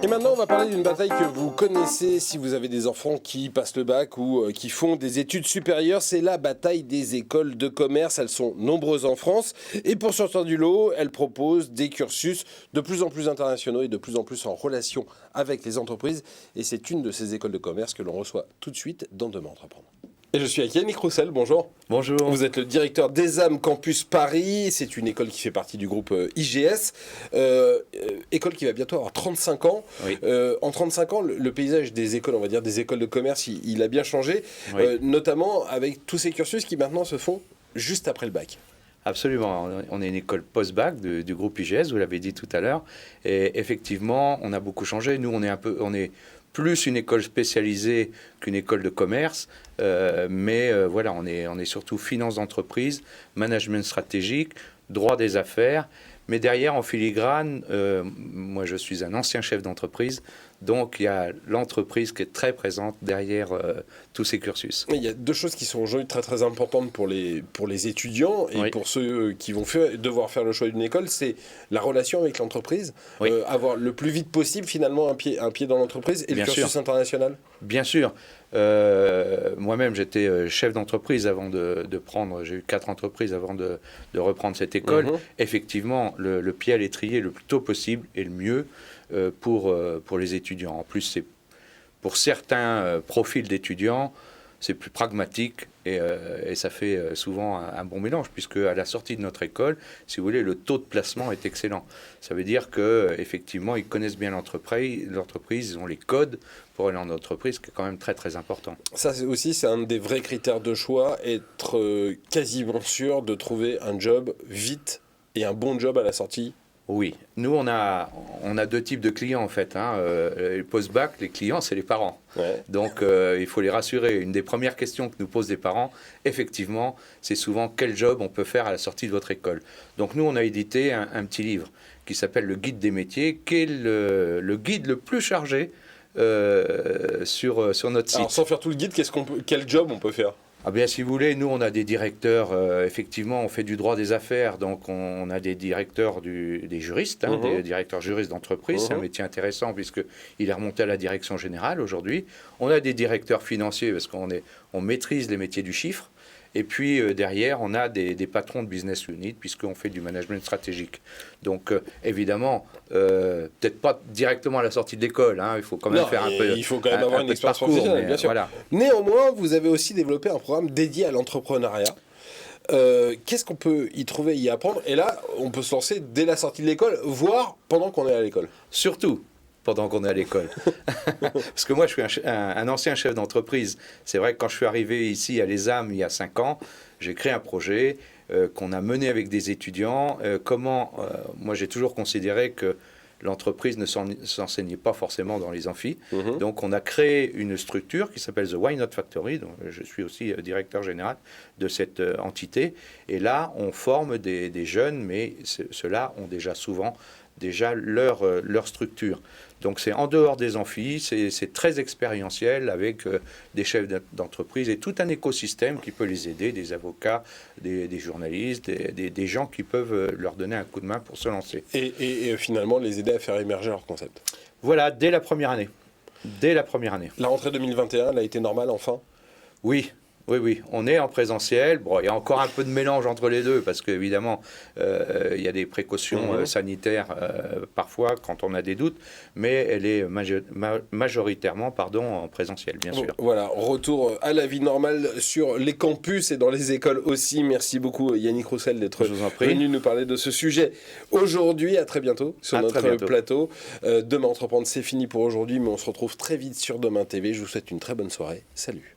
Et maintenant, on va parler d'une bataille que vous connaissez si vous avez des enfants qui passent le bac ou qui font des études supérieures. C'est la bataille des écoles de commerce. Elles sont nombreuses en France. Et pour sortir du lot, elles proposent des cursus de plus en plus internationaux et de plus en plus en relation avec les entreprises. Et c'est une de ces écoles de commerce que l'on reçoit tout de suite dans Demain Entreprendre. Et je suis avec Yannick Roussel, bonjour. Bonjour. Vous êtes le directeur d'ESAM Campus Paris. C'est une école qui fait partie du groupe IGS. École qui va bientôt avoir 35 ans. Oui. En 35 ans, le paysage des écoles, on va dire des écoles de commerce, il a bien changé. Oui. Notamment avec tous ces cursus qui maintenant se font juste après le bac. Absolument. On est une école post-bac du groupe IGS, vous l'avez dit tout à l'heure. Et effectivement, on a beaucoup changé. Nous, on est plus une école spécialisée qu'une école de commerce. Voilà, on est surtout finance d'entreprise, management stratégique, droit des affaires. Mais derrière, en filigrane, moi je suis un ancien chef d'entreprise, donc il y a l'entreprise qui est très présente derrière tous ces cursus. Il y a deux choses qui sont aujourd'hui très très importantes pour les étudiants et Oui. pour ceux qui vont devoir faire le choix d'une école, c'est la relation avec l'entreprise, Oui. avoir le plus vite possible finalement un pied dans l'entreprise et Bien le cursus sûr. international. Bien sûr. Moi-même, j'étais chef d'entreprise avant de prendre... J'ai eu 4 entreprises avant de reprendre cette école. Mhm. Effectivement, le pied à l'étrier le plus tôt possible est le mieux pour les étudiants. En plus, pour certains profils d'étudiants, c'est plus pragmatique et ça fait souvent un bon mélange, puisque à la sortie de notre école, si vous voulez, le taux de placement est excellent. Ça veut dire qu'effectivement, ils connaissent bien l'entreprise, ils ont les codes pour aller en entreprise, ce qui est quand même très très important. Ça c'est un des vrais critères de choix, être quasiment sûr de trouver un job vite et un bon job à la sortie. Oui, nous on a 2 types de clients en fait. Les post-bac, les clients, c'est les parents. Ouais. Donc il faut les rassurer. Une des premières questions que nous posent les parents, effectivement, c'est souvent quel job on peut faire à la sortie de votre école. Donc nous on a édité un petit livre qui s'appelle Le Guide des métiers, qui est le guide le plus chargé sur notre site. Alors sans faire tout le guide, quel job on peut faire? Ah bien, si vous voulez, nous, on a des directeurs, effectivement, on fait du droit des affaires, donc on a des directeurs des juristes, des directeurs juristes d'entreprise. C'est un métier intéressant puisqu'il est remonté à la direction générale aujourd'hui. On a des directeurs financiers parce on maîtrise les métiers du chiffre. Et puis derrière, on a des patrons de business unit puisqu'on fait du management stratégique. Donc évidemment, peut-être pas directement à la sortie de l'école, il faut quand même faire un peu. Il faut quand même avoir une expérience parcours, professionnelle, bien sûr. Voilà. Néanmoins, vous avez aussi développé un programme dédié à l'entrepreneuriat. Qu'est-ce qu'on peut y trouver, y apprendre? Et là, on peut se lancer dès la sortie de l'école, voire pendant qu'on est à l'école. Surtout pendant qu'on est à l'école. Parce que moi, je suis un ancien chef d'entreprise. C'est vrai que quand je suis arrivé ici à l'ESAM il y a 5 ans, j'ai créé un projet qu'on a mené avec des étudiants. Moi, j'ai toujours considéré que l'entreprise ne s'enseignait pas forcément dans les amphis. Donc, on a créé une structure qui s'appelle The Why Not Factory. Donc, je suis aussi directeur général de cette entité. Et là, on forme des jeunes, mais ceux-là ont souvent leur structure. Donc c'est en dehors des amphis, c'est très expérientiel avec des chefs d'entreprise et tout un écosystème qui peut les aider, des avocats, des journalistes, des gens qui peuvent leur donner un coup de main pour se lancer. Et finalement, les aider à faire émerger leur concept. Voilà, dès la première année. La rentrée 2021, elle a été normale enfin? Oui. On est en présentiel. Bon, il y a encore un peu de mélange entre les deux parce qu'évidemment, il y a des précautions sanitaires parfois quand on a des doutes, mais elle est majoritairement en présentiel, bien sûr. Voilà, retour à la vie normale sur les campus et dans les écoles aussi. Merci beaucoup Yannick Roussel d'être venu nous parler de ce sujet aujourd'hui. À très bientôt sur notre plateau. Demain Entreprendre, c'est fini pour aujourd'hui, mais on se retrouve très vite sur Demain TV. Je vous souhaite une très bonne soirée. Salut.